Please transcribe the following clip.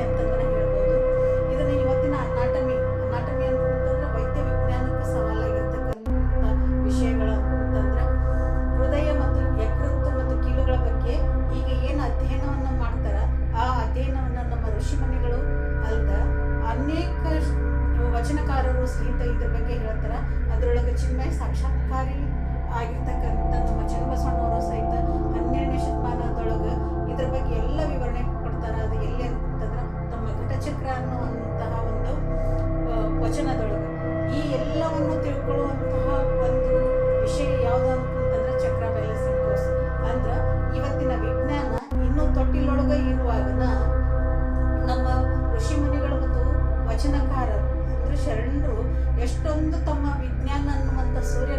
ಅಂತಂದ್ರೆ ಹೇಳ್ಬೋದು. ಇದನ್ನ ಇವತ್ತಿನ ಅನಾಟಮಿ ಅಂತಂದ್ರೆ ವೈದ್ಯ ವಿಜ್ಞಾನಕ್ಕೆ ಸವಾಲಾಗಿರ್ತಕ್ಕಂಥ ವಿಷಯಗಳು ಅಂತಂದ್ರೆ ಹೃದಯ ಮತ್ತು ಯಕೃತ್ತು ಮತ್ತು ಕೀಲುಗಳ ಬಗ್ಗೆ ಈಗ ಏನು ಅಧ್ಯಯನವನ್ನು ಮಾಡ್ತಾರ, ಆ ಅಧ್ಯಯನವನ್ನು ನಮ್ಮ ಋಷಿಮುನಿಗಳು ಅಲ್ದ ಅನೇಕ ವಚನಕಾರರು ಸಹಿತ ಇದ್ರ ಬಗ್ಗೆ ಹೇಳ್ತಾರ. ಅದರೊಳಗೆ ಚಿನ್ಮಯ ಸಾಕ್ಷಾತ್ಕಾರಿ ಆಗಿರ್ತಕ್ಕಂಥ ನಮ್ಮ ಚನ್ನಬಸವಣ್ಣವರು ಸಹಿತ 12ನೇ ಶತಮಾನದೊಳಗೆ ಇದ್ರ ಬಗ್ಗೆ ಎಲ್ಲ ವಿವರಣೆ ಕೊಡ್ತಾರ. ಅದು ಎಲ್ಲಿ ಅಂತಂದ್ರೆ ತಮ್ಮ ಘಟಚಕ್ರ ಅನ್ನುವಂತಹ ಒಂದು ವಚನದೊಳಗೆ. ಈ ಎಲ್ಲವನ್ನು ತಿಳ್ಕೊಳ್ಳುವಂತಹ ಒಂದು ವಿಷಯ ಯಾವುದು ಅಂತಂದ್ರೆ ಚಕ್ರ ಬ್ಯಾಲೆನ್ಸಿಂಗ್ ಕೋರ್ಸ್. ಅಂದ್ರೆ ಇವತ್ತಿನ ವಿಜ್ಞಾನ ಇನ್ನೂ ತೊಟ್ಟಿಲೊಳಗೆ ಇರುವಾಗನ ನಮ್ಮ ಋಷಿಮುನಿಗಳು ಮತ್ತು ವಚನಕಾರರು ಅಂದ್ರೆ ಶರಣರು ಎಷ್ಟೊಂದು ತಮ್ಮ ವಿಜ್ಞಾನ ಅನ್ನುವಂಥ ಸೂರ್ಯ